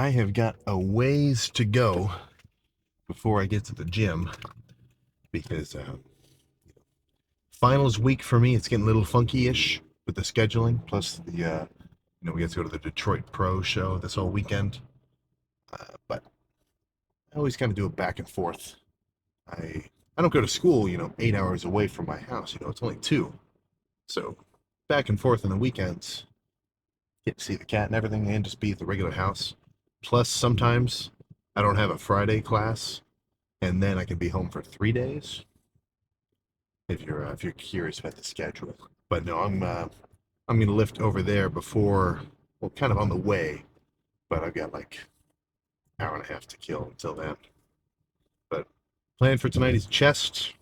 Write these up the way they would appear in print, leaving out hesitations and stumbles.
I have got a ways to go before I get to the gym because finals week for me, it's getting a little funky-ish with the scheduling. Plus we get to go to the Detroit Pro show this whole weekend. But I always kind of do it back and forth. I I don't go to school, 8 hours away from my house. It's only two. So back and forth on the weekends, get to see the cat and everything, and just be at the regular house. Plus, sometimes I don't have a Friday class, and then I can be home for 3 days. If you're curious about the schedule, but no, I'm gonna lift over there before, well, kind of on the way, but I've got like an hour and a half to kill until then. But plan for tonight is chest.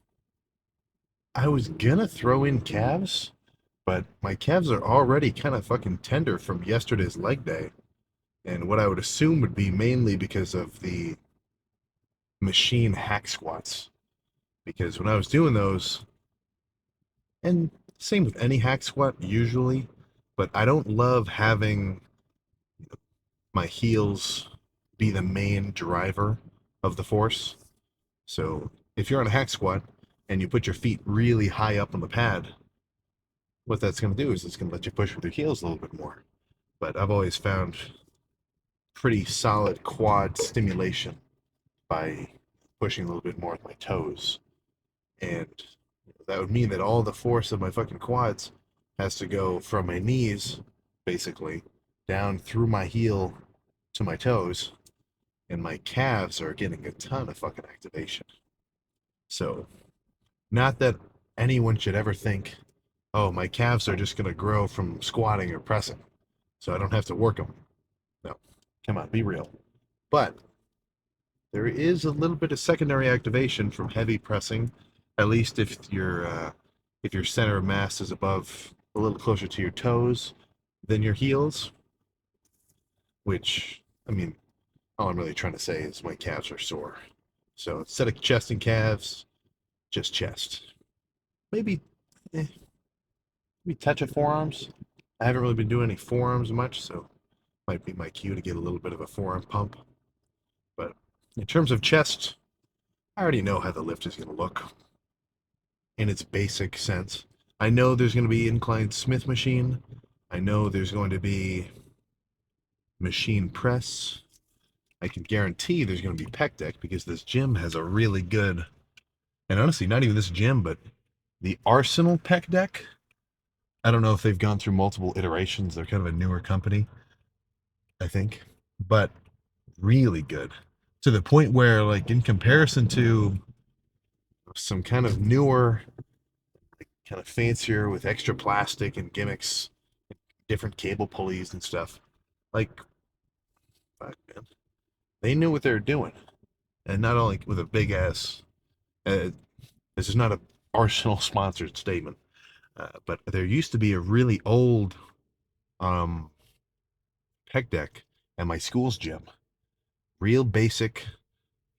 I was gonna throw in calves, but my calves are already kind of fucking tender from yesterday's leg day, and what I would assume would be mainly because of the machine hack squats. Because when I was doing those, and same with any hack squat usually, but I don't love having my heels be the main driver of the force. So if you're on a hack squat and you put your feet really high up on the pad, what that's going to do is it's going to let you push with your heels a little bit more. But I've always found pretty solid quad stimulation by pushing a little bit more with my toes. And that would mean that all the force of my fucking quads has to go from my knees, basically, down through my heel to my toes, and my calves are getting a ton of fucking activation. So, not that anyone should ever think, oh, my calves are just going to grow from squatting or pressing, so I don't have to work them. No, come on, be real. But there is a little bit of secondary activation from heavy pressing, at least if your center of mass is above a little closer to your toes than your heels. Which, I mean, all I'm really trying to say is my calves are sore. So instead of chest and calves, just chest. Maybe, eh, maybe touch of forearms. I haven't really been doing any forearms much, so might be my cue to get a little bit of a forearm pump. But in terms of chest, I already know how the lift is going to look in its basic sense. I know there's going to be inclined Smith machine. I know there's going to be machine press. I can guarantee there's going to be pec deck because this gym has a really good, and honestly, not even this gym, but the Arsenal pec deck. I don't know if they've gone through multiple iterations. They're kind of a newer company, I think, but really good to the point where, like, in comparison to some kind of newer, kind of fancier with extra plastic and gimmicks, different cable pulleys and stuff, like, fuck, man, they knew what they were doing, and not only with a big ass. Uh, this is not a Arsenal sponsored statement, but there used to be a really old um, pec deck at my school's gym. Real basic,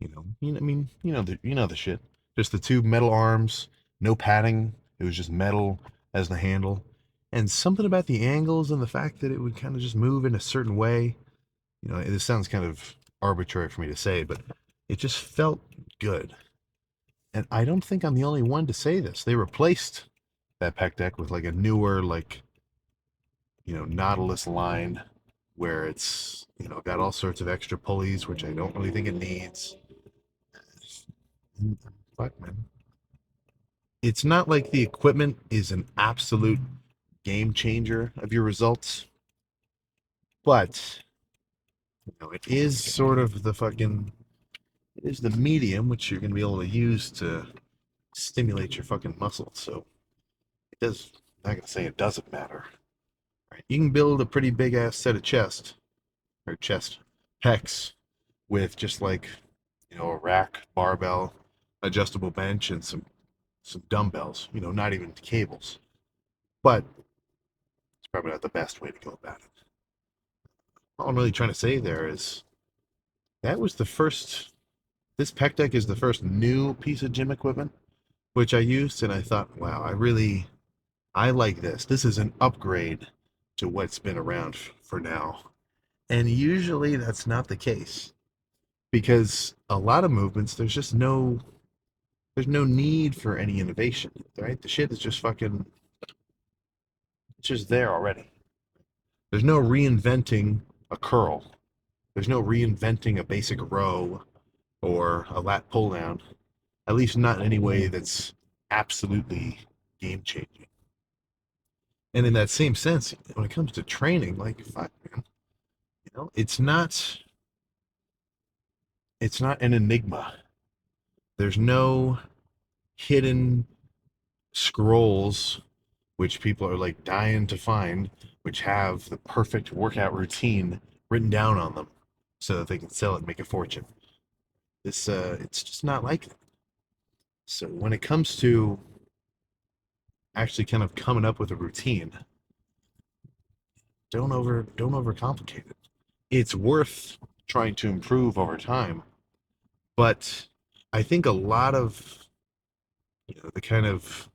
I mean, the shit. Just the two metal arms, no padding. It was just metal as the handle, and something about the angles and the fact that it would kind of just move in a certain way. This sounds kind of arbitrary for me to say, but it just felt good. And I don't think I'm the only one to say this. They replaced that pec deck with like a newer, like, Nautilus line where it's, got all sorts of extra pulleys, which I don't really think it needs. Fuck, man. It's not like the equipment is an absolute game changer of your results, but, it is sort of it is the medium which you're going to be able to use to stimulate your fucking muscles. So it does, I'm not going to say it doesn't matter. Right? You can build a pretty big ass set of chest pecs with just like, a rack, barbell, adjustable bench, and some dumbbells. Not even cables. But it's probably not the best way to go about it. All I'm really trying to say there is that was the first. This pec deck is the first new piece of gym equipment which I used, and I thought, wow, I like this. This is an upgrade to what's been around for now. And usually that's not the case because a lot of movements, there's no need for any innovation, right? The shit is just fucking, it's just there already. There's no reinventing a curl. There's no reinventing a basic row or a lat pull down, at least not in any way that's absolutely game changing. And in that same sense, when it comes to training, like, fuck, man, it's not an enigma. There's no hidden scrolls which people are like dying to find, which have the perfect workout routine written down on them so that they can sell it and make a fortune. It's just not like that. So when it comes to actually kind of coming up with a routine, don't overcomplicate it. It's worth trying to improve over time, but I think a lot of the kind of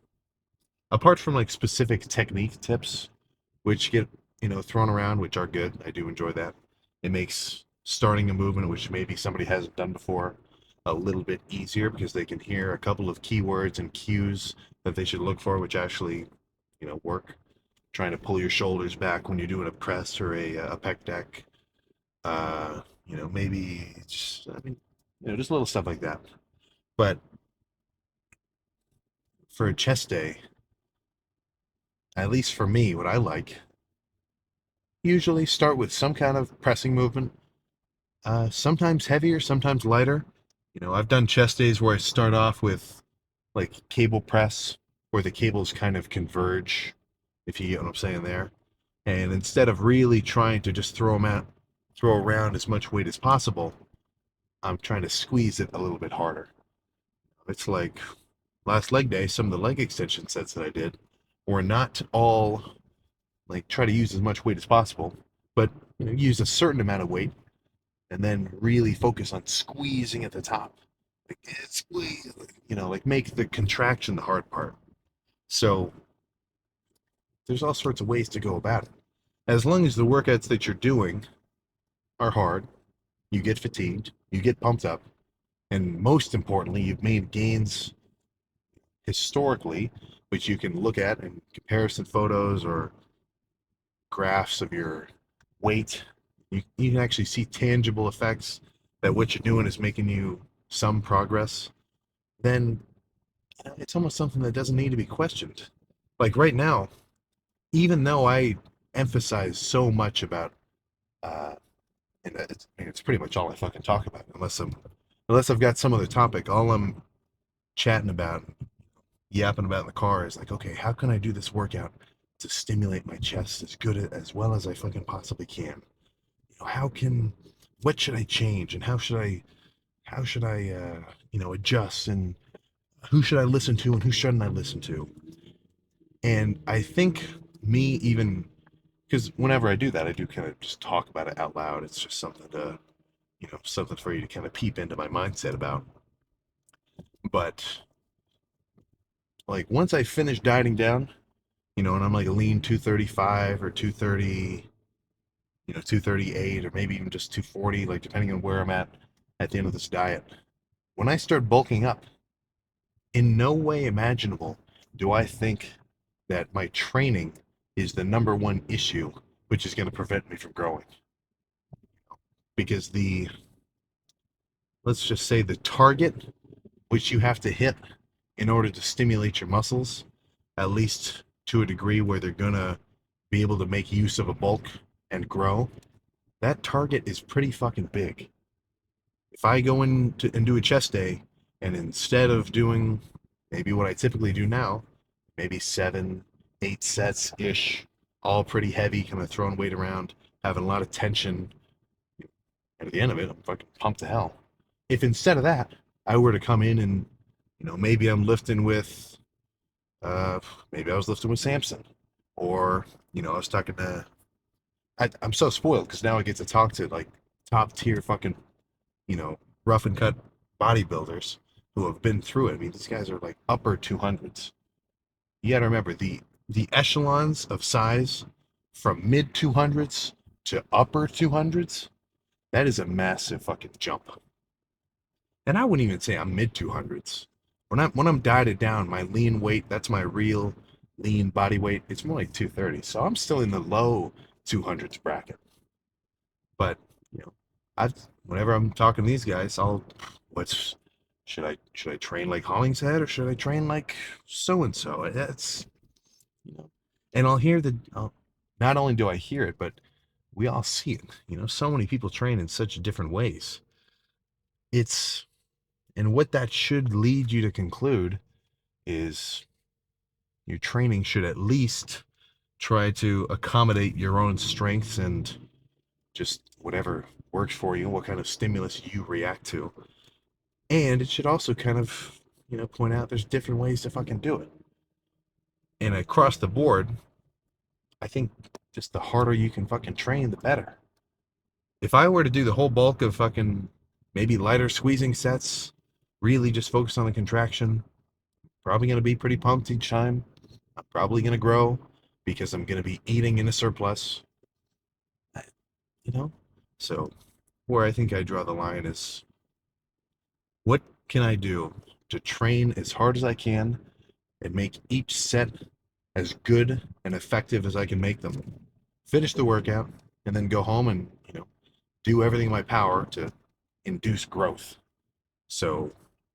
apart from like specific technique tips, which get thrown around, which are good. I do enjoy that. It makes starting a movement which maybe somebody hasn't done before a little bit easier because they can hear a couple of keywords and cues that they should look for, which actually work. Trying to pull your shoulders back when you're doing a press or a pec deck. Maybe just I mean, just little stuff like that. But for a chest day, at least for me, what I like usually start with some kind of pressing movement. Sometimes heavier, sometimes lighter. I've done chest days where I start off with like cable press, where the cables kind of converge, if you get what I'm saying there. And instead of really trying to just throw around as much weight as possible, I'm trying to squeeze it a little bit harder. It's like last leg day, some of the leg extension sets that I did were not all like try to use as much weight as possible, but use a certain amount of weight and then really focus on squeezing at the top. Like squeeze, like make the contraction the hard part. So there's all sorts of ways to go about it. As long as the workouts that you're doing are hard, you get fatigued, you get pumped up, and most importantly, you've made gains historically, which you can look at in comparison photos or graphs of your weight. You can actually see tangible effects that what you're doing is making you some progress. Then it's almost something that doesn't need to be questioned. Like right now, even though I emphasize so much about, uh, and it's pretty much all I fucking talk about, unless I've got some other topic. All I'm chatting about, yapping about in the car is like, okay, how can I do this workout to stimulate my chest as well as I fucking possibly can? How can, what should I change, and how should I, adjust, and who should I listen to, and who shouldn't I listen to? And I think me even because whenever I do that, I do kind of just talk about it out loud. It's just something to, something for you to kind of peep into my mindset about. But like once I finish dieting down, and I'm like a lean 235 or 230, 238 or maybe even just 240, like depending on where I'm at the end of this diet. When I start bulking up, in no way imaginable do I think that my training is the number one issue which is going to prevent me from growing. Because let's just say the target which you have to hit in order to stimulate your muscles, at least to a degree where they're going to be able to make use of a bulk and grow, that target is pretty fucking big. If I go in and do a chest day, and instead of doing maybe what I typically do now, maybe 7, 8 sets ish, all pretty heavy, kind of throwing weight around, having a lot of tension, and at the end of it, I'm fucking pumped to hell. If instead of that, I were to come in and, maybe I'm lifting with, uh, maybe I was lifting with Samson, or, I was talking to, I'm so spoiled because now I get to talk to like top tier fucking, you know, rough and cut bodybuilders who have been through it. I mean, these guys are like upper 200s. You got to remember the echelons of size from mid 200s to upper 200s, that is a massive fucking jump. And I wouldn't even say I'm mid 200s. When I'm dieted down, my lean weight, that's my real lean body weight, it's more like 230. So I'm still in the low 200s bracket. But, you know, I've whenever I'm talking to these guys, what's should I train like Hollingshead or should I train like so and so? That's, you know, and I'll hear not only do I hear it, but we all see it. So many people train in such different ways. It's and what that should lead you to conclude is your training should at least try to accommodate your own strengths and just whatever works for you, what kind of stimulus you react to. And it should also kind of, point out there's different ways to fucking do it. And across the board, I think just the harder you can fucking train, the better. If I were to do the whole bulk of fucking maybe lighter squeezing sets, really just focus on the contraction, probably going to be pretty pumped each time. I'm probably going to grow because I'm going to be eating in a surplus, you know? So, where I think I draw the line is what can I do to train as hard as I can and make each set as good and effective as I can make them? Finish the workout and then go home and, do everything in my power to induce growth. So,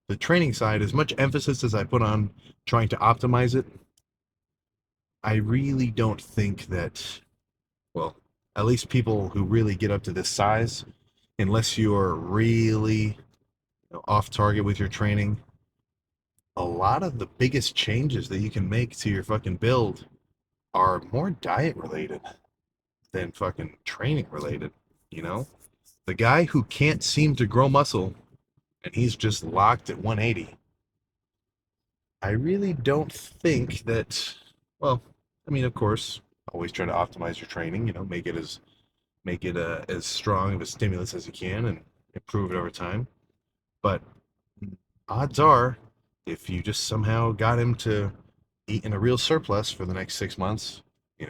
the training side, as much emphasis as I put on trying to optimize it, I really don't think that, well, at least people who really get up to this size, unless you're really off target with your training, a lot of the biggest changes that you can make to your fucking build are more diet related than fucking training related, you know? The guy who can't seem to grow muscle and he's just locked at 180, I really don't think that, well, I mean, of course, always try to optimize your training, make it as strong of a stimulus as you can and improve it over time. But odds are, if you just somehow got him to eat in a real surplus for the next 6 months,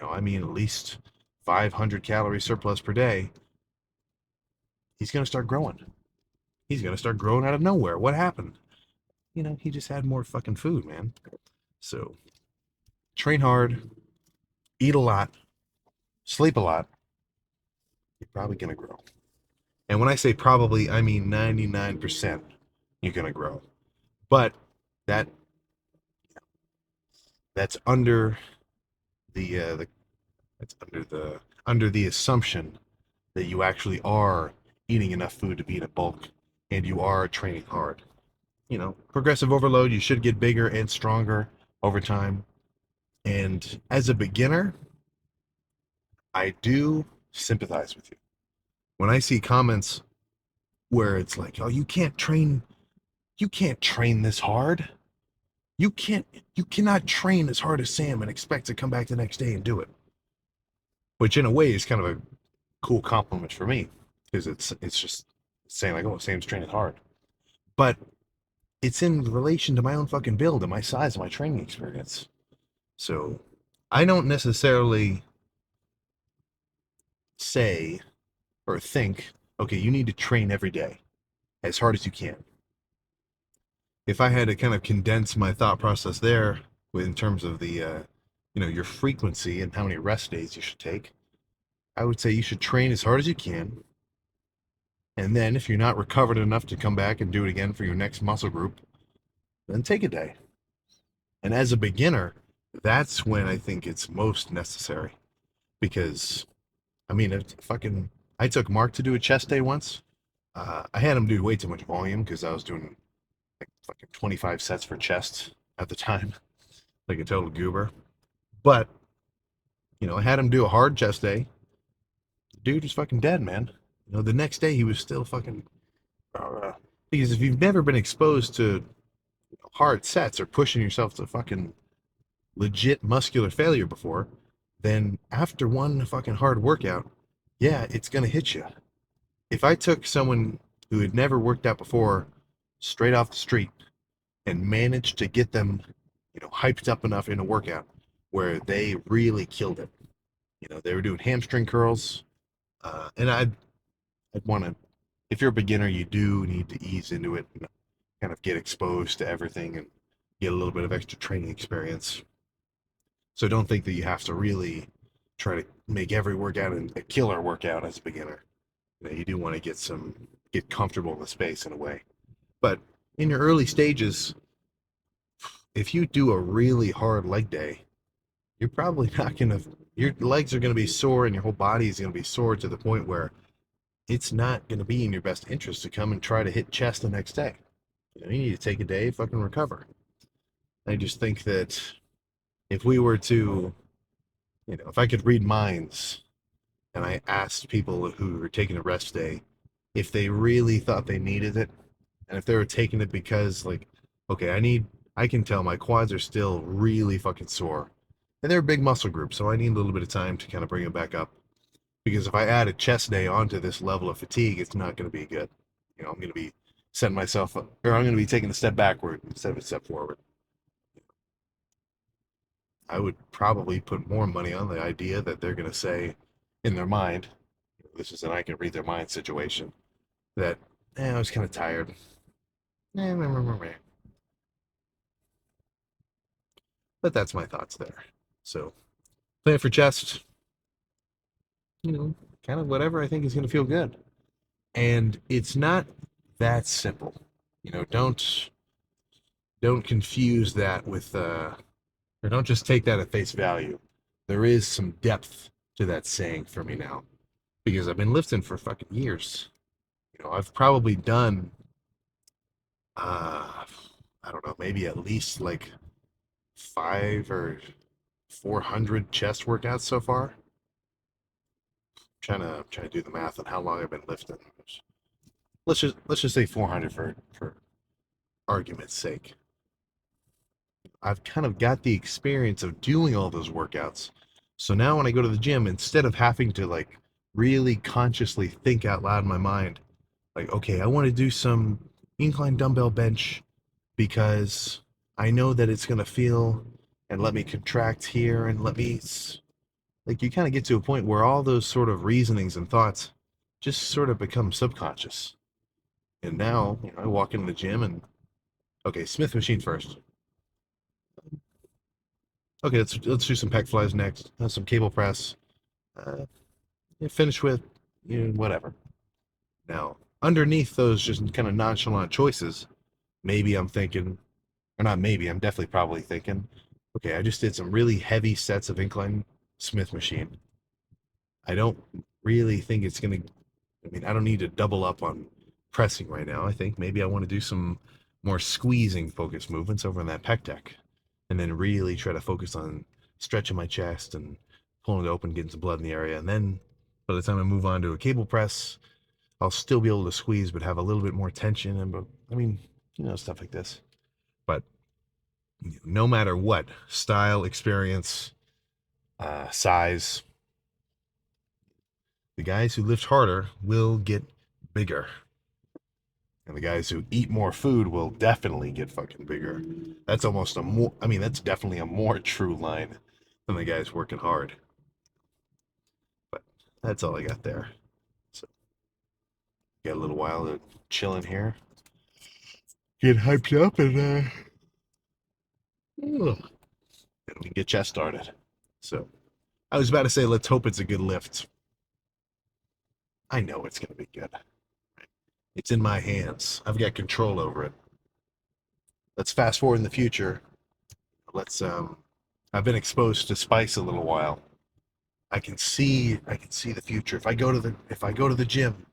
I mean, at least 500 calorie surplus per day, he's going to start growing. He's going to start growing out of nowhere. What happened? He just had more fucking food, man. So train hard, eat a lot, sleep a lot. You're probably going to grow. And when I say probably, I mean 99% you're going to grow. But that that's under the that's under the assumption that you actually are eating enough food to be in a bulk and you are training hard. Progressive overload, you should get bigger and stronger over time. And as a beginner, I do sympathize with you. When I see comments where it's like, "Oh, you can't train this hard. You can't you cannot train as hard as Sam and expect to come back the next day and do it." Which in a way is kind of a cool compliment for me because it's just saying like, "Oh, Sam's training hard." But it's in relation to my own fucking build and my size and my training experience. So I don't necessarily say or think, okay, you need to train every day as hard as you can. If I had to kind of condense my thought process there in terms of the, your frequency and how many rest days you should take, I would say you should train as hard as you can. And then if you're not recovered enough to come back and do it again for your next muscle group, then take a day. And as a beginner, that's when I think it's most necessary. Because, I mean, I took Mark to do a chest day once. I had him do way too much volume because I was doing like fucking 25 sets for chest at the time, like a total goober. But, I had him do a hard chest day. The dude was fucking dead, man. The next day he was still fucking. Because if you've never been exposed to hard sets or pushing yourself to fucking legit muscular failure before, then after one fucking hard workout, yeah, it's gonna hit you. If I took someone who had never worked out before straight off the street and managed to get them, hyped up enough in a workout where they really killed it. They were doing hamstring curls, And I'd want to, if you're a beginner, you do need to ease into it and kind of get exposed to everything and get a little bit of extra training experience. So don't think that you have to really try to make every workout a killer workout as a beginner. You do want to get comfortable in the space in a way. But in your early stages, if you do a really hard leg day, you're probably not gonna your legs are gonna be sore and your whole body is gonna be sore to the point where it's not gonna be in your best interest to come and try to hit chest the next day. You need to take a day, fucking recover. I just think that if we were to, if I could read minds and I asked people who were taking a rest day if they really thought they needed it, and if they were taking it because, like, okay, I can tell my quads are still really fucking sore, and they're a big muscle group, so I need a little bit of time to kind of bring them back up. Because if I add a chest day onto this level of fatigue, it's not going to be good. I'm going to be setting myself up, or I'm going to be taking a step backward instead of a step forward. I would probably put more money on the idea that they're going to say in their mind, this is an I can read their mind situation, that, I was kind of tired. But that's my thoughts there. So, plan for chest, kind of whatever I think is going to feel good. And it's not that simple. Don't confuse that with or don't just take that at face value. There is some depth to that saying for me now because I've been lifting for fucking years. I've probably done I don't know, maybe at least like 5 or 400 chest workouts so far. Trying to do the math on how long I've been lifting. Let's just say 400 for argument's sake. I've kind of got the experience of doing all those workouts. So now when I go to the gym, instead of having to like really consciously think out loud in my mind, like, okay, I want to do some incline dumbbell bench because I know that it's going to feel and let me contract here and let me, like, you kind of get to a point where all those sort of reasonings and thoughts just sort of become subconscious. And now, I walk into the gym and, okay, Smith machine first. Okay, let's do some pec flies next. Some cable press. Uh, finish with whatever. Now, underneath those just kind of nonchalant choices, maybe I'm thinking, or not maybe, I'm definitely probably thinking, okay, I just did some really heavy sets of incline Smith machine. I don't really think it's gonna. I mean, I don't need to double up on pressing right now. I think maybe I want to do some more squeezing focus movements over in that pec deck, and then really try to focus on stretching my chest and pulling it open, getting some blood in the area. And then by the time I move on to a cable press, I'll still be able to squeeze, but have a little bit more tension. And, but I mean, stuff like this. But no matter what style, experience, size, the guys who lift harder will get bigger. And the guys who eat more food will definitely get fucking bigger. That's almost a more, I mean, that's definitely a more true line than the guys working hard. But that's all I got there. So, got a little while to chill in here, get hyped up, and we can get chest started. So, I was about to say, let's hope it's a good lift. I know it's going to be good. It's in my hands. I've got control over it. Let's fast forward in the future. I've been exposed to spice a little while. I can see the future. If I go to the gym,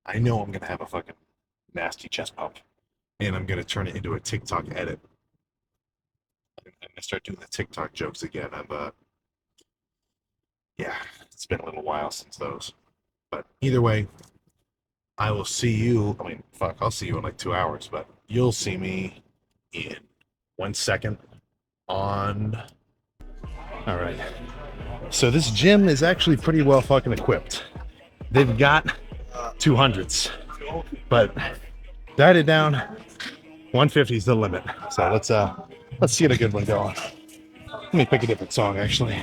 I know I'm gonna have a fucking nasty chest pump. And I'm gonna turn it into a TikTok edit. I'm gonna start doing the TikTok jokes again. Yeah, it's been a little while since those. But either way, I will see you. I mean, fuck, I'll see you in like 2 hours, but you'll see me in 1 second on. All right. So this gym is actually pretty well fucking equipped. They've got 200s, but died it down. 150 is the limit. So let's get a good one going. Let me pick a different song actually.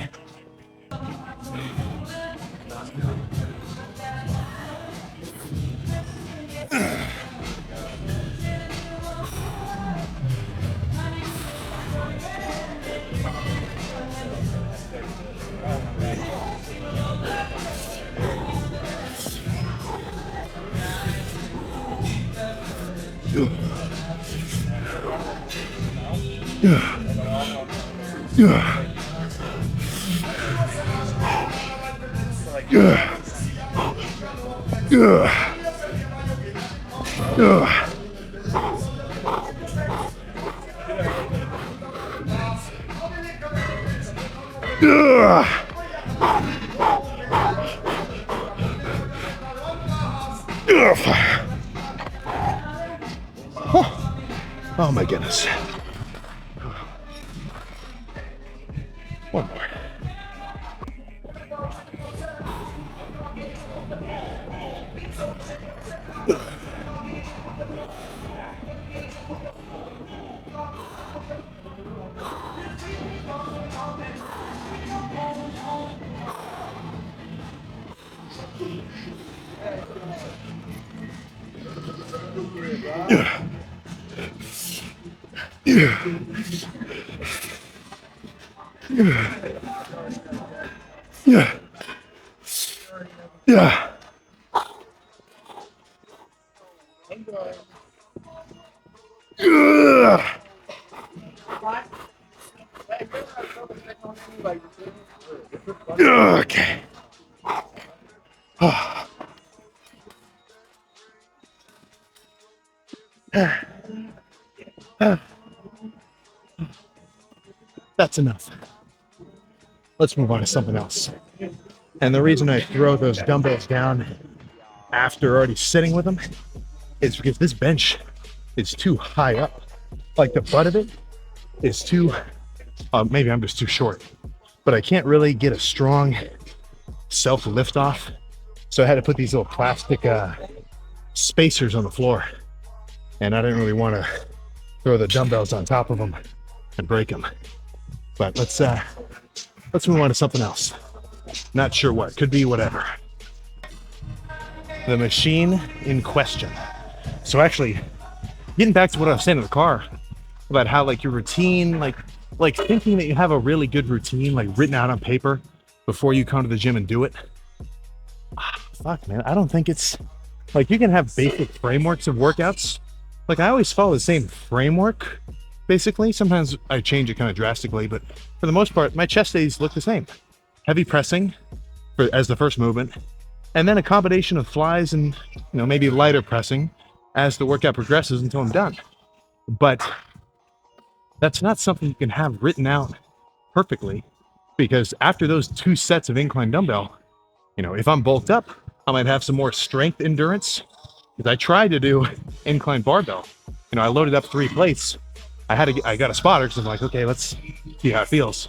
Oh my goodness. One more. Yeah. Okay. That's enough. Let's move on to something else. And the reason I throw those dumbbells down after already sitting with them is because this bench is too high up. Like the butt of it is too, maybe I'm just too short, but I can't really get a strong self lift off. So I had to put these little plastic spacers on the floor. And I didn't really want to throw the dumbbells on top of them and break them. But let's move on to something else. Not sure what, could be whatever. The machine in question. So actually, getting back to what I was saying in the car about how like your routine, like thinking that you have a really good routine, like written out on paper before you come to the gym and do it. Fuck, man, I don't think it's like you can have basic frameworks of workouts. Like I always follow the same framework, basically. Sometimes I change it kind of drastically, but for the most part, my chest days look the same. Heavy pressing as the first movement, and then a combination of flies and maybe lighter pressing as the workout progresses until I'm done. But that's not something you can have written out perfectly, because after those 2 sets of incline dumbbell, if I'm bulked up, I might have some more strength endurance. Because I tried to do incline barbell. I loaded up 3 plates. I got a spotter because I'm like, okay, let's see how it feels.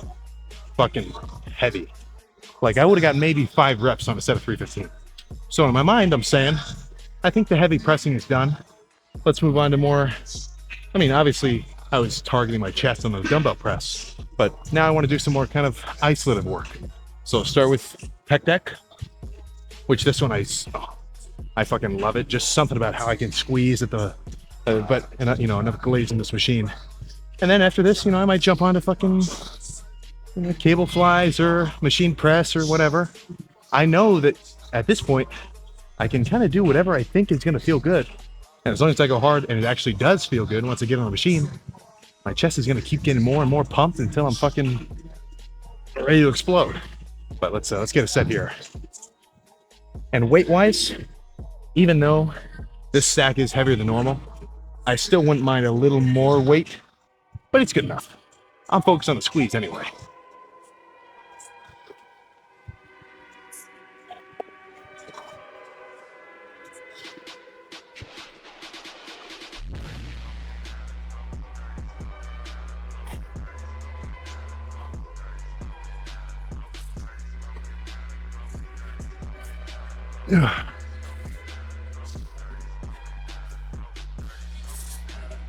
Fucking heavy. Like I would have gotten maybe 5 reps on a set of 315. So in my mind, I'm saying, I think the heavy pressing is done. Let's move on to more. I mean, obviously I was targeting my chest on the dumbbell press, but now I want to do some more kind of isolative work. So I'll start with pec deck, which this one I fucking love it. Just something about how I can squeeze at the, enough glaze in this machine. And then after this, I might jump onto fucking cable flies or machine press or whatever. I know that at this point, I can kind of do whatever I think is going to feel good. And as long as I go hard and it actually does feel good once I get on the machine, my chest is going to keep getting more and more pumped until I'm fucking ready to explode. But let's get a set here. And weight-wise, even though this stack is heavier than normal, I still wouldn't mind a little more weight, but it's good enough. I'm focused on the squeeze anyway. Yeah.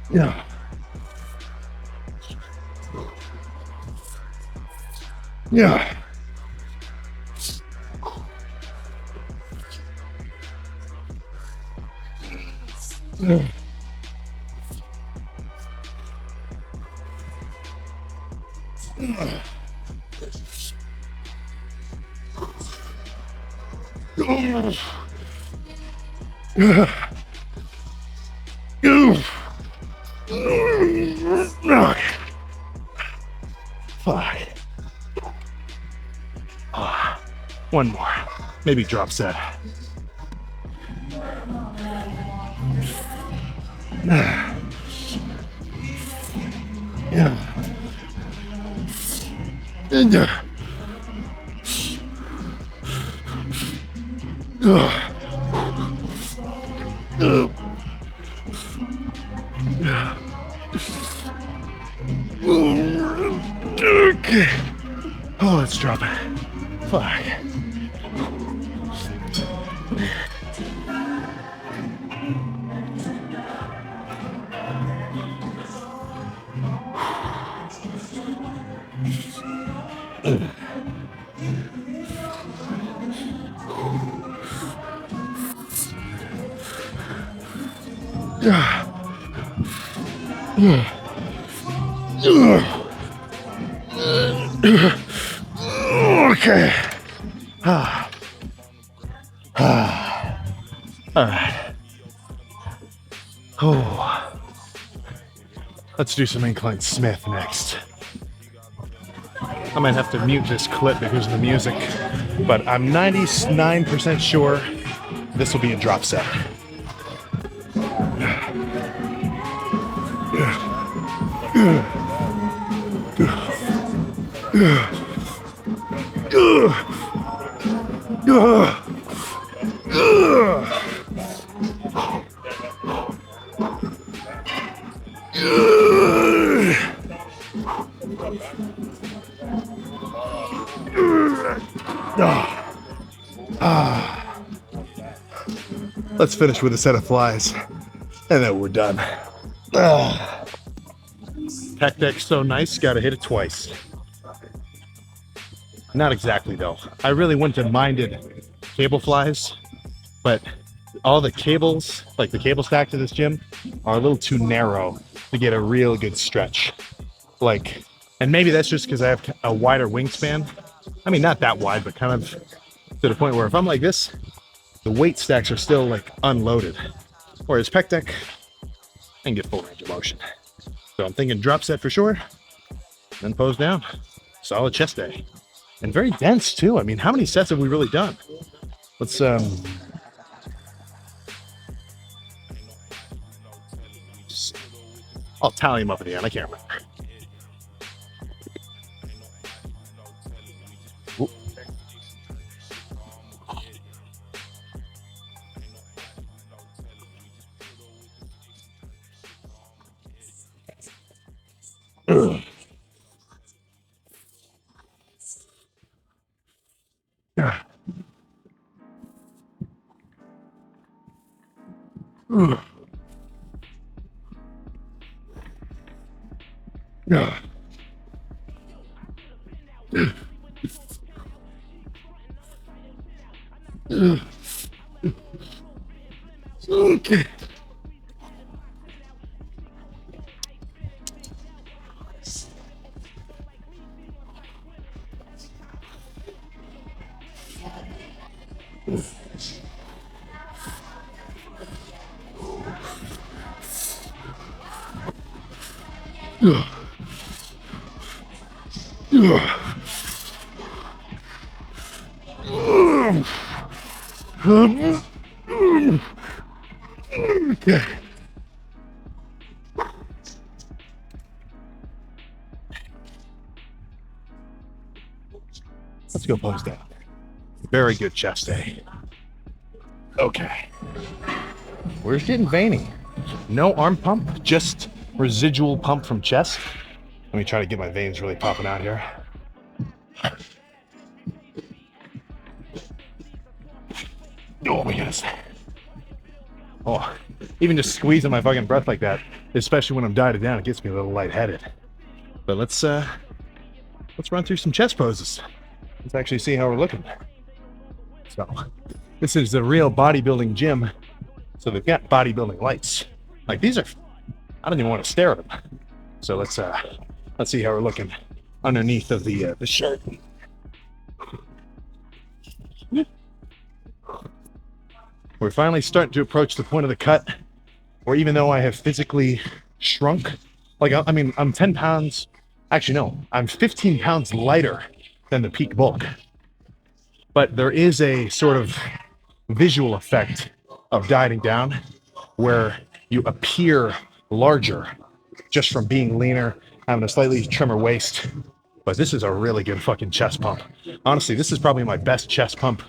Yeah. Yeah. Yeah. Fuck. One more. Maybe drop set. Yeah. Okay. Oh, let's drop it. Fuck. Okay. All right. Oh. Let's do some incline Smith next. I might have to mute this clip because of the music, but I'm 99% sure this will be a drop set. Let's finish with a set of flies, and then we're done. Pec deck's so nice, gotta hit it twice. Not exactly though. I really wouldn't have minded cable flies, but all the cables, like the cable stack to this gym, are a little too narrow to get a real good stretch. Like, and maybe that's just because I have a wider wingspan. I mean, not that wide, but kind of to the point where if I'm like this, the weight stacks are still like unloaded. Whereas pec deck, I can get full range of motion. So I'm thinking drop set for sure, then pose down. Solid chest day. And very dense too. I mean, how many sets have we really done? Let's I'll tally them up at the end. I can't remember. Okay. Okay. Let's go pose down. Very good chest day. Okay. We're getting veiny. No arm pump, just residual pump from chest. Let me try to get my veins really popping out here. Oh my goodness. Oh, even just squeezing my fucking breath like that, especially when I'm dieted down, it gets me a little lightheaded. But let's run through some chest poses. Let's actually see how we're looking. So, this is the real bodybuilding gym. So they've got bodybuilding lights. Like these are, I don't even want to stare at them. So let's see how we're looking underneath of the shirt. We're finally starting to approach the point of the cut where even though I have physically shrunk, like I mean, I'm 10 pounds Actually, no, I'm 15 pounds lighter than the peak bulk. But there is a sort of visual effect of dieting down where you appear larger just from being leaner, having a slightly trimmer waist. But this is a really good fucking chest pump. Honestly, this is probably my best chest pump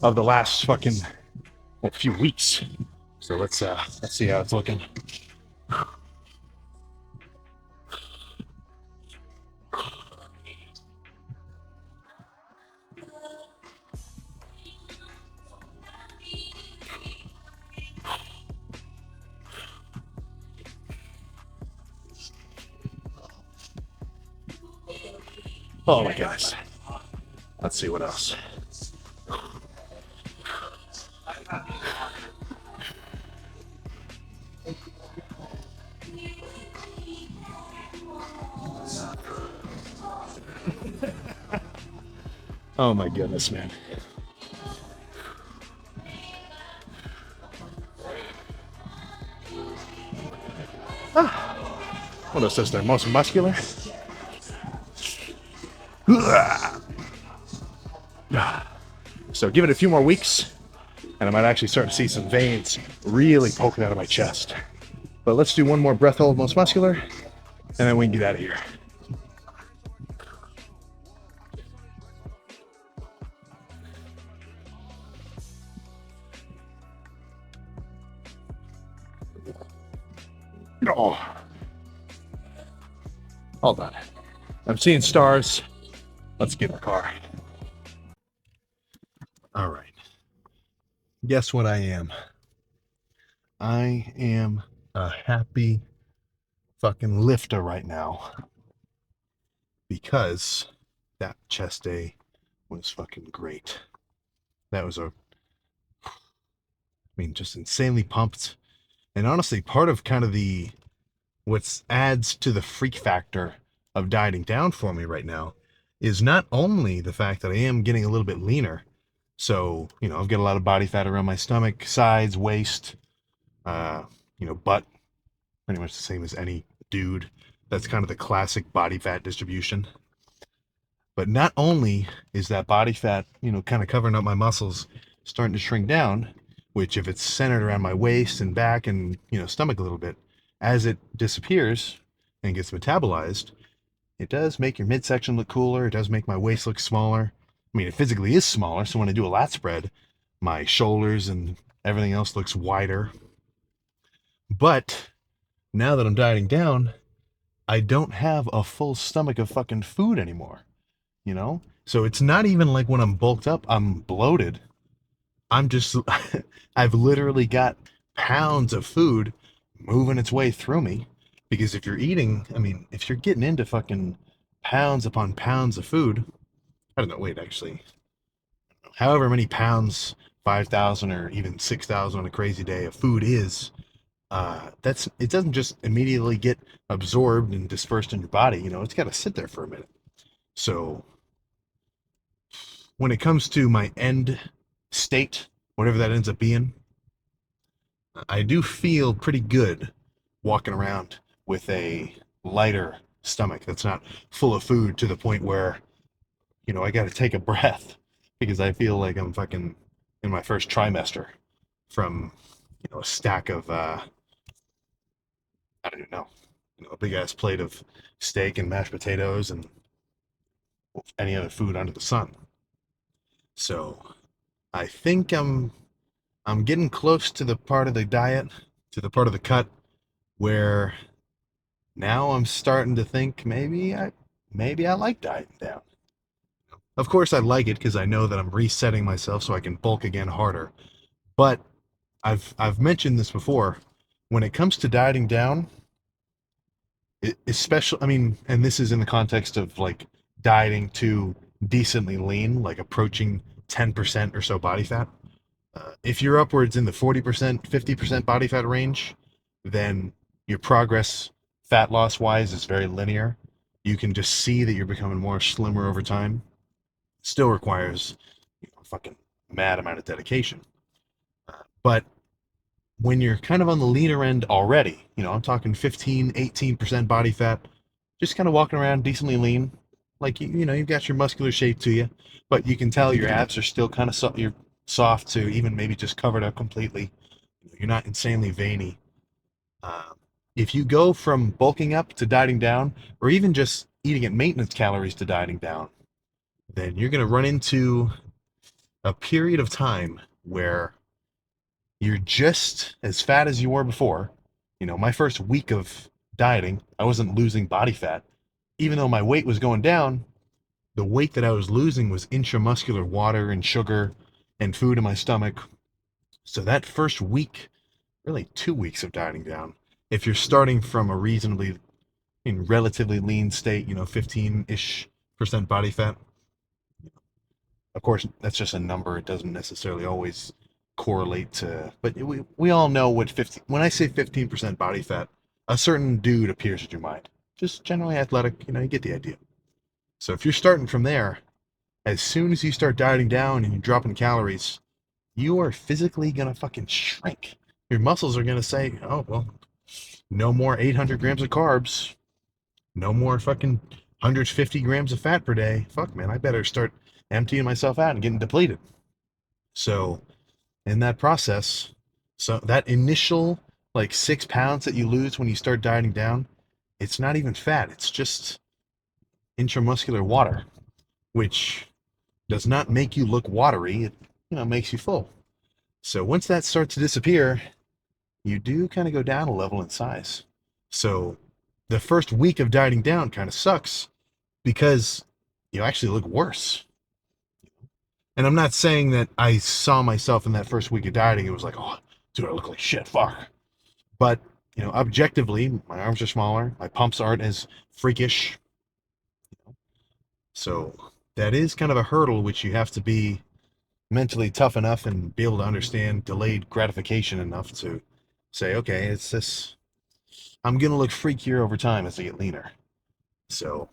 of the last fucking few weeks. So let's see how it's looking. Oh my goodness. Let's see what else. Oh my goodness, man. What is this, their most muscular? So give it a few more weeks, and I might actually start to see some veins really poking out of my chest. But let's do one more breath hold, most muscular, and then we can get out of here. Oh. Hold on. I'm seeing stars. Let's get in the car. All right. Guess what I am? I am a happy fucking lifter right now because that chest day was fucking great. That was just insanely pumped. And honestly, part of kind of what adds to the freak factor of dieting down for me right now is not only the fact that I am getting a little bit leaner. So, I've got a lot of body fat around my stomach, sides, waist, butt, pretty much the same as any dude. That's kind of the classic body fat distribution. But not only is that body fat, kind of covering up my muscles, starting to shrink down, which if it's centered around my waist and back and, stomach a little bit, as it disappears and gets metabolized, it does make your midsection look cooler. It does make my waist look smaller. It physically is smaller, so when I do a lat spread, my shoulders and everything else looks wider. But now that I'm dieting down, I don't have a full stomach of fucking food anymore, So it's not even like when I'm bulked up, I'm bloated. I'm just, I've literally got pounds of food moving its way through me. Because if you're eating, if you're getting into fucking pounds upon pounds of food, I don't know, wait, actually, however many pounds, 5,000 or even 6,000 on a crazy day of food is, it doesn't just immediately get absorbed and dispersed in your body. It's got to sit there for a minute. So when it comes to my end state, whatever that ends up being, I do feel pretty good walking around with a lighter stomach that's not full of food to the point where, I got to take a breath because I feel like I'm fucking in my first trimester from, a stack of, I don't even know, a big ass plate of steak and mashed potatoes and any other food under the sun. So I think I'm getting close to the part of the diet, to the part of the cut where now I'm starting to think maybe I like dieting down. Of course I like it because I know that I'm resetting myself so I can bulk again harder. But I've mentioned this before. When it comes to dieting down, especially, and this is in the context of like dieting to decently lean, like approaching 10% or so body fat. If you're upwards in the 40%, 50% body fat range, then your progress fat loss wise is very linear. You can just see that you're becoming more slimmer over time. Still requires a fucking mad amount of dedication. But when you're kind of on the leaner end already, I'm talking 15, 18% body fat, just kind of walking around decently lean, like you know you've got your muscular shape to you, but you can tell your abs are still kind of you're soft to even maybe just covered up completely. You're not insanely veiny. Um, if you go from bulking up to dieting down, or even just eating at maintenance calories to dieting down, then you're going to run into a period of time where you're just as fat as you were before. You know, my first week of dieting, I wasn't losing body fat. Even though my weight was going down, the weight that I was losing was intramuscular water and sugar and food in my stomach. So that first week, really 2 weeks of dieting down, if you're starting from a reasonably in relatively lean state, you know, 15-ish% body fat. Of course, that's just a number. It doesn't necessarily always correlate to, but we all know what 15, when I say 15% body fat, a certain dude appears in your mind. Just generally athletic, you know, you get the idea. So if you're starting from there, as soon as you start dieting down and you're dropping calories, you are physically gonna fucking shrink. Your muscles are gonna say, oh, well, no more 800 grams of carbs, no more fucking 150 grams of fat per day. Fuck, man, I better start emptying myself out and getting depleted. So, in that process, so that initial like 6 pounds that you lose when you start dieting down, it's not even fat. It's just intramuscular water, which does not make you look watery. It, you know, makes you full. So once that starts to disappear, you do kind of go down a level in size. So the first week of dieting down kind of sucks because you actually look worse. And I'm not saying that I saw myself in that first week of dieting. It was like, oh, dude, I look like shit. Fuck. But, you know, objectively, my arms are smaller. My pumps aren't as freakish. So that is kind of a hurdle which you have to be mentally tough enough and be able to understand delayed gratification enough to say, okay, it's this. I'm going to look freakier over time as I get leaner. So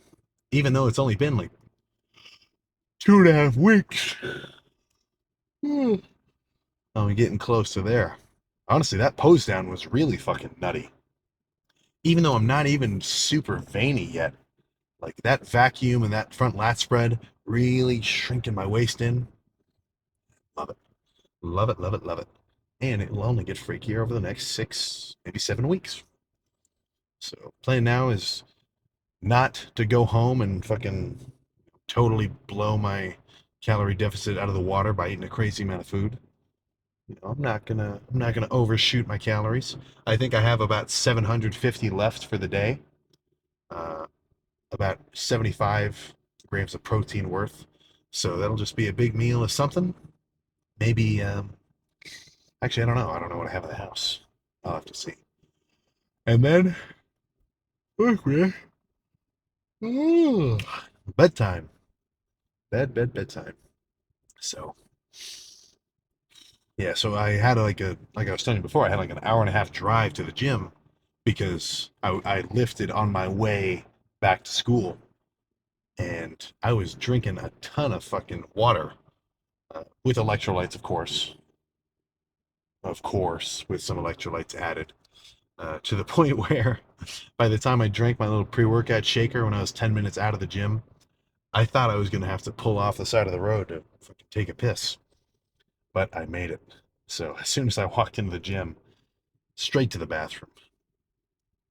even though it's only been like 2.5 weeks, I'm getting close to there. Honestly, that pose down was really fucking nutty. Even though I'm not even super veiny yet, like that vacuum and that front lat spread really shrinking my waist in. Love it. Love it, love it, love it. And it will only get freakier over the next 6, maybe 7 weeks. So plan now is not to go home and fucking totally blow my calorie deficit out of the water by eating a crazy amount of food. You know, I'm not gonna overshoot my calories. I think I have about 750 left for the day. Uh, about 75 grams of protein worth. So that'll just be a big meal of something. Maybe actually I don't know. I don't know what I have in the house. I'll have to see. And then look, man. Ooh, bedtime. Bedtime. So yeah, so I had like I was telling you before, I had like an hour and a half drive to the gym because I lifted on my way back to school, and I was drinking a ton of fucking water with electrolytes, of course, with some electrolytes added, to the point where by the time I drank my little pre-workout shaker when I was 10 minutes out of the gym, I thought I was gonna have to pull off the side of the road to fucking take a piss, but I made it. So as soon as I walked into the gym, straight to the bathroom.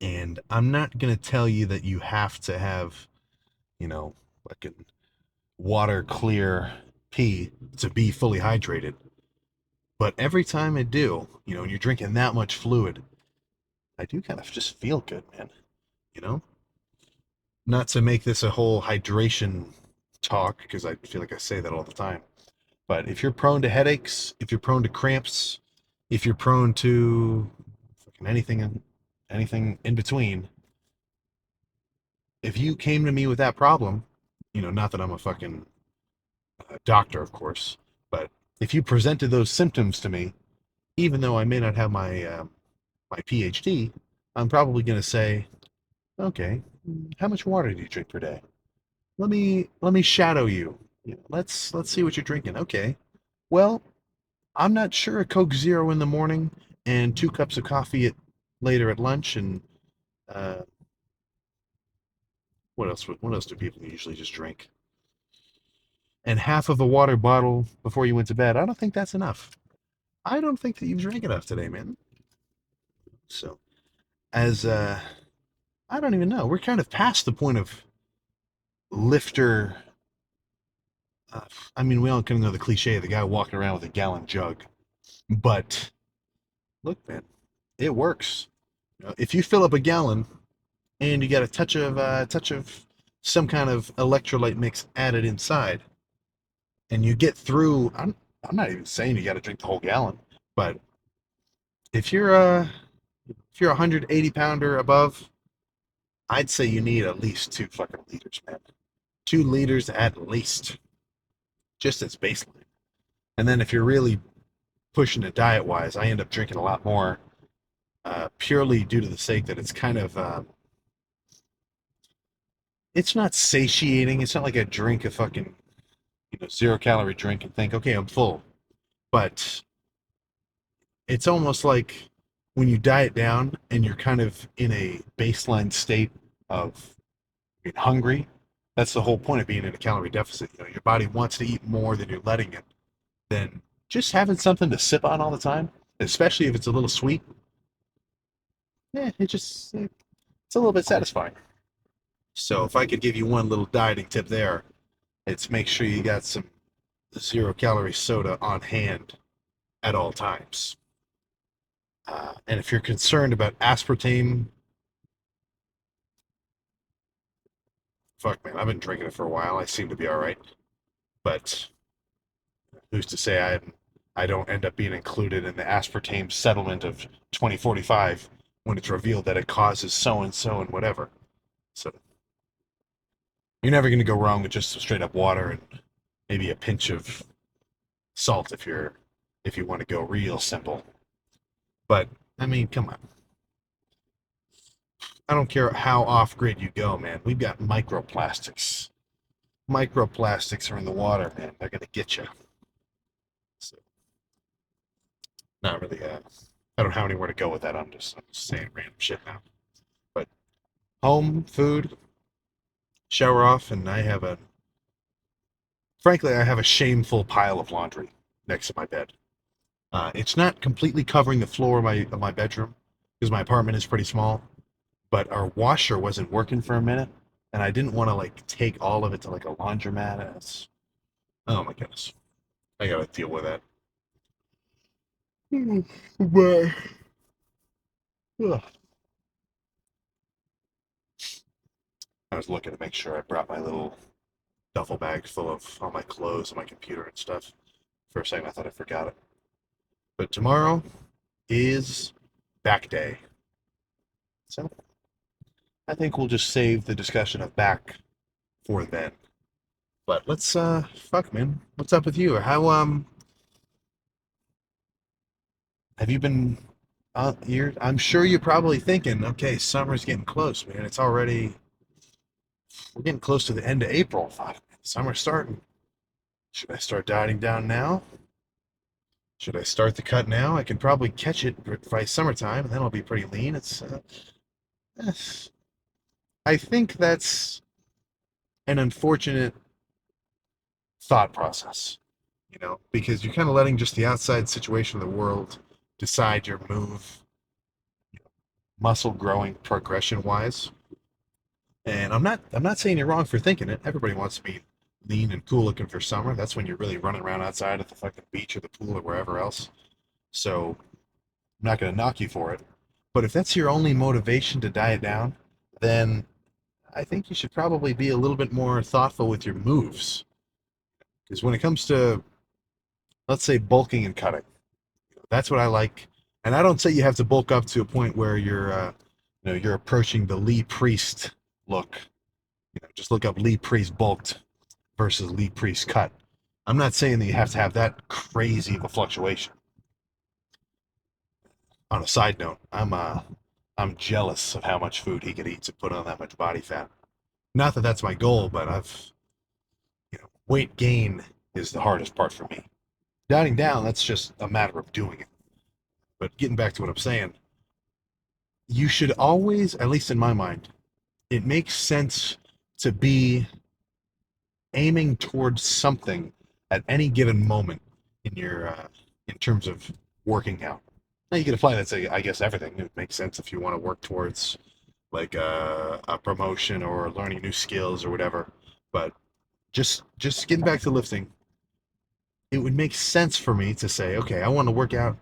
And I'm not going to tell you that you have to have, you know, fucking water clear pee to be fully hydrated. But every time I do, you know, when you're drinking that much fluid, I do kind of just feel good, man. You know? Not to make this a whole hydration talk, because I feel like I say that all the time. But if you're prone to headaches, if you're prone to cramps, if you're prone to fucking anything in between, if you came to me with that problem, you know, not that I'm a fucking doctor, of course, but if you presented those symptoms to me, even though I may not have my PhD, I'm probably going to say, okay, how much water do you drink per day? Let me shadow you. You know, let's see what you're drinking. Okay, well, I'm not sure a Coke Zero in the morning and 2 cups of coffee later at lunch and uh, What else? What else do people usually just drink? And half of a water bottle before you went to bed. I don't think that's enough. I don't think that you've drank enough today, man. So, as I don't even know. We're kind of past the point of lifter. Uh, I mean, we all kind of know the cliche of the guy walking around with a gallon jug. But look, man, it works. If you fill up a gallon and you got a touch of some kind of electrolyte mix added inside, and you get through. I'm not even saying you got to drink the whole gallon, but if you're if you're a 180 pounder above, I'd say you need at least 2 fucking liters, man. 2 liters at least, just as baseline. And then if you're really pushing it diet wise, I end up drinking a lot more, purely due to the sake that it's kind of it's not satiating. It's not like I drink a fucking 0 calorie drink and think, okay, I'm full. But it's almost like when you diet down and you're kind of in a baseline state of being hungry. That's the whole point of being in a calorie deficit. Your body wants to eat more than you're letting it. Then just having something to sip on all the time, especially if it's a little sweet, it's a little bit satisfying. So if I could give you one little dieting tip there, it's make sure you got some 0 calorie soda on hand at all times. And if you're concerned about aspartame, fuck man, I've been drinking it for a while. I seem to be all right, but who's to say I don't end up being included in the aspartame settlement of 2045 when it's revealed that it causes so and so and whatever. So you're never going to go wrong with just some straight up water and maybe a pinch of salt if you want to go real simple. But I mean, come on. I don't care how off grid you go, man. We've got microplastics. Microplastics are in the water, man. They're gonna get you. So, not really. I don't have anywhere to go with that. I'm just saying random shit now. But home food, shower off, and frankly, I have a shameful pile of laundry next to my bed. It's not completely covering the floor of my bedroom because my apartment is pretty small, but our washer wasn't working for a minute, and I didn't want to like take all of it to like a laundromat. Oh my goodness, I gotta deal with that. But ugh. I was looking to make sure I brought my little duffel bag full of all my clothes and my computer and stuff. For a second, I thought I forgot it. But tomorrow is back day, so I think we'll just save the discussion of back for then. But let's fuck man. What's up with you? How have you been I'm sure you're probably thinking, okay, summer's getting close, man. We're getting close to the end of April. Fuck, summer's starting. Should I start dieting down now? Should I start the cut now? I can probably catch it by summertime, and then I'll be pretty lean. Yes. I think that's an unfortunate thought process, because you're kind of letting just the outside situation of the world decide your move, muscle growing progression wise. And I'm not saying you're wrong for thinking it. Everybody wants to be lean and cool looking for summer. That's when you're really running around outside at the fucking beach or the pool or wherever else. So I'm not going to knock you for it. But if that's your only motivation to diet down, then I think you should probably be a little bit more thoughtful with your moves. Because when it comes to, let's say, bulking and cutting, that's what I like. And I don't say you have to bulk up to a point where you're approaching the Lee Priest look. Just look up Lee Priest bulked versus Lee Priest cut. I'm not saying that you have to have that crazy of a fluctuation. On a side note, I'm jealous of how much food he could eat to put on that much body fat. Not that that's my goal, but weight gain is the hardest part for me. Dieting down, that's just a matter of doing it. But getting back to what I'm saying, you should always, at least in my mind, it makes sense to be aiming towards something at any given moment in your in terms of working out. Now you can apply that to, I guess, everything. It makes sense if you want to work towards like a promotion or learning new skills or whatever. But just getting back to lifting, it would make sense for me to say, okay, I want to work out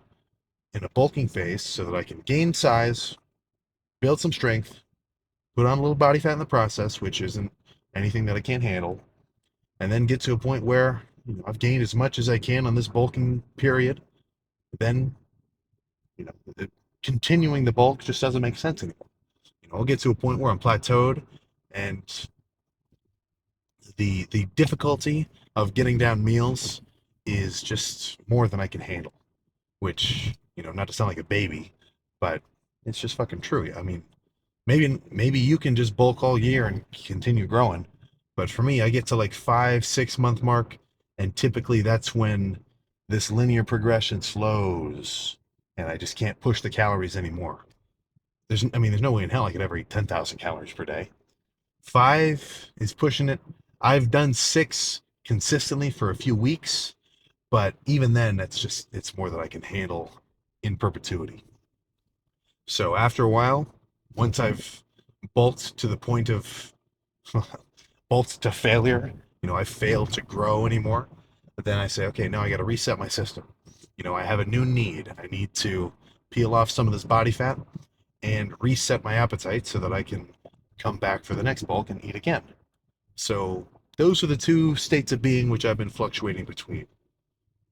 in a bulking phase so that I can gain size, build some strength, put on a little body fat in the process, which isn't anything that I can't handle, and then get to a point where I've gained as much as I can on this bulking period. Then, you know, continuing the bulk just doesn't make sense anymore. I'll get to a point where I'm plateaued, and the difficulty of getting down meals is just more than I can handle. Which, not to sound like a baby, but it's just fucking true. I mean, maybe you can just bulk all year and continue growing, but for me, I get to like 5, 6 month mark, and typically that's when this linear progression slows, and I just can't push the calories anymore. There's no way in hell I could ever eat 10,000 calories per day. 5 is pushing it. I've done 6 consistently for a few weeks, but even then, it's more than I can handle in perpetuity. So after a while, once I've bulked to the point of bulked to failure, I failed to grow anymore. But then I say, okay, now I got to reset my system. I have a new need. I need to peel off some of this body fat and reset my appetite so that I can come back for the next bulk and eat again. So those are the two states of being which I've been fluctuating between.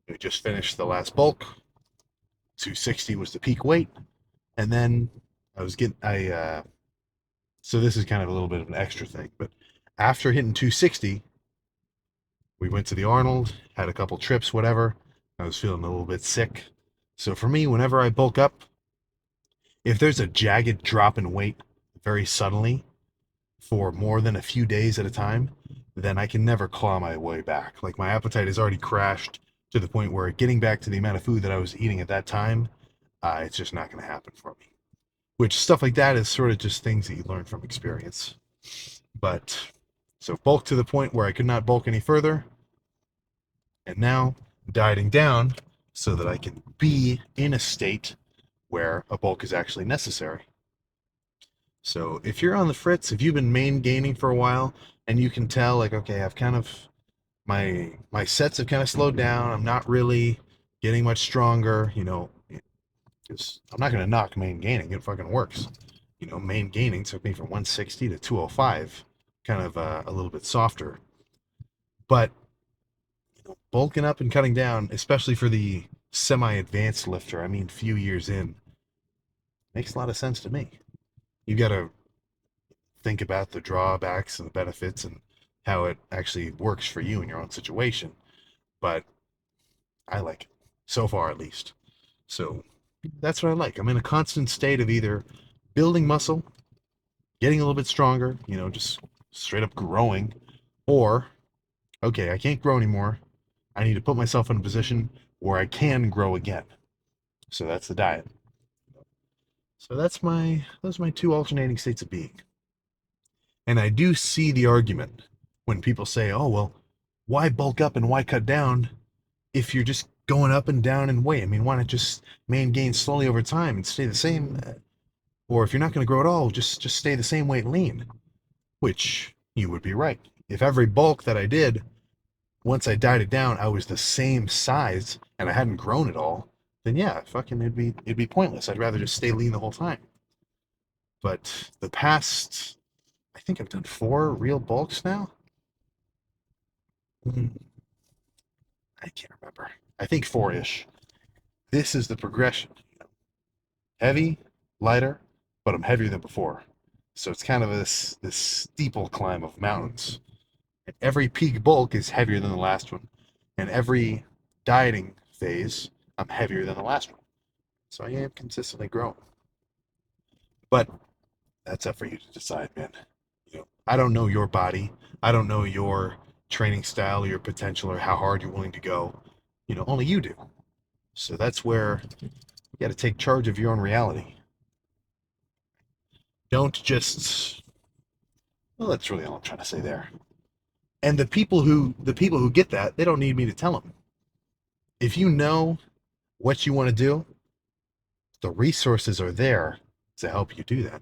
I just finished the last bulk. 260 was the peak weight, and then so this is kind of a little bit of an extra thing, but after hitting 260, we went to the Arnold, had a couple trips, whatever. I was feeling a little bit sick. So for me, whenever I bulk up, if there's a jagged drop in weight very suddenly for more than a few days at a time, then I can never claw my way back. Like my appetite has already crashed to the point where getting back to the amount of food that I was eating at that time, it's just not going to happen for me. Which stuff like that is sort of just things that you learn from experience. But so bulk to the point where I could not bulk any further, and now dieting down so that I can be in a state where a bulk is actually necessary. So if you're on the fritz, if you've been main gaining for a while and you can tell, like, okay, I've kind of my sets have kind of slowed down. I'm not really getting much stronger, because I'm not going to knock main gaining. It fucking works. Main gaining took me from 160 to 205, kind of a little bit softer. But bulking up and cutting down, especially for the semi-advanced lifter, I mean, few years in, makes a lot of sense to me. You got to think about the drawbacks and the benefits and how it actually works for you in your own situation. But I like it, so far at least. So that's what I like. I'm in a constant state of either building muscle, getting a little bit stronger, just straight up growing, or, okay, I can't grow anymore. I need to put myself in a position where I can grow again. So that's the diet. So those are my two alternating states of being. And I do see the argument when people say, oh, well, why bulk up and why cut down if you're just going up and down in weight? I mean, why not just main gain slowly over time and stay the same? Or if you're not going to grow at all, just stay the same weight lean, which you would be right. If every bulk that I did, once I dieted down, I was the same size and I hadn't grown at all, then yeah, fucking it'd be pointless. I'd rather just stay lean the whole time. But the past, I think I've done 4 real bulks now. I can't remember. I think 4-ish. This is the progression. Heavy, lighter, but I'm heavier than before. So it's kind of this steeple climb of mountains. And every peak bulk is heavier than the last one. And every dieting phase, I'm heavier than the last one. So I am consistently growing. But that's up for you to decide, man. I don't know your body. I don't know your training style, or your potential, or how hard you're willing to go. Only you do. So that's where you got to take charge of your own reality. Don't just Well, that's really all I'm trying to say there. And the people who get that, they don't need me to tell them. If you know what you want to do, the resources are there to help you do that.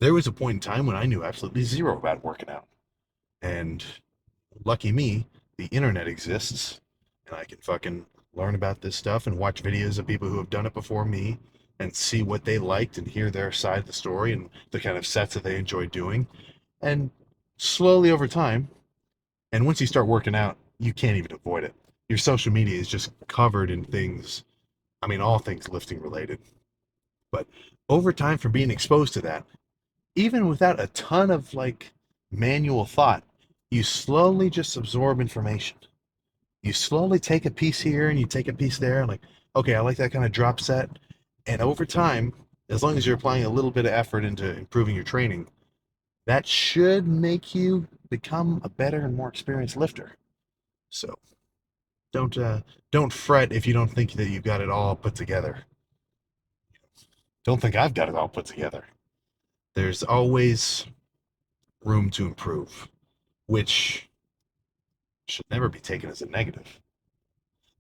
There was a point in time when I knew absolutely zero about working out. And lucky me, the internet exists and I can fucking learn about this stuff and watch videos of people who have done it before me and see what they liked and hear their side of the story and the kind of sets that they enjoy doing. And slowly over time, and once you start working out, you can't even avoid it. Your social media is just covered in things, I mean, all things lifting related. But over time, from being exposed to that, even without a ton of like manual thought, you slowly just absorb information. You slowly take a piece here and you take a piece there, and like, okay, I like that kind of drop set. And over time, as long as you're applying a little bit of effort into improving your training, that should make you become a better and more experienced lifter. So don't don't fret if you don't think that you've got it all put together. Don't think I've got it all put together. There's always room to improve, which should never be taken as a negative.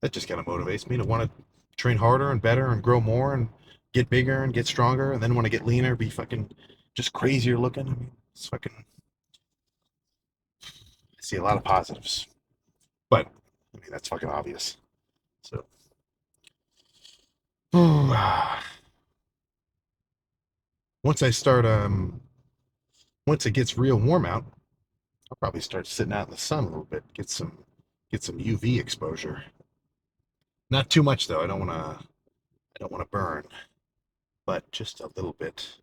That just kind of motivates me to want to train harder and better and grow more and get bigger and get stronger. And then when I get leaner, be fucking just crazier looking. I mean, it's fucking, I see a lot of positives. But, I mean, that's fucking obvious. So, once I start, once it gets real warm out, I'll probably start sitting out in the sun a little bit, get some UV exposure. Not too much though. I don't want to burn, but just a little bit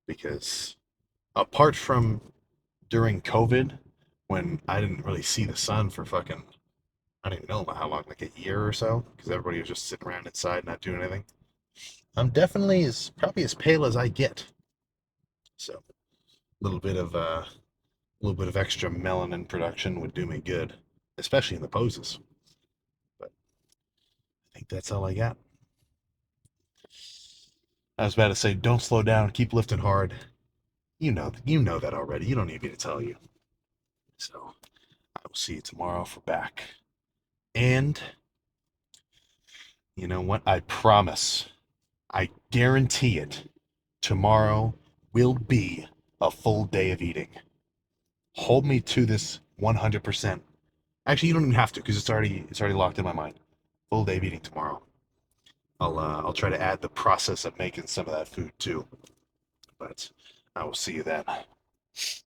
because apart from during COVID when I didn't really see the sun for fucking I don't even know how long, like a year or so, because everybody was just sitting around inside not doing anything. I'm definitely as probably as pale as I get. So a little bit of extra melanin production would do me good, especially in the poses. But I think that's all I got. I was about to say, don't slow down, keep lifting hard. You know that already. You don't need me to tell you. So I will see you tomorrow for back. And you know what? I promise, I guarantee it. Tomorrow will be a full day of eating. Hold me to this 100%. Actually, you don't even have to because it's already locked in my mind. Full day of eating tomorrow. I'll try to add the process of making some of that food too. But I will see you then.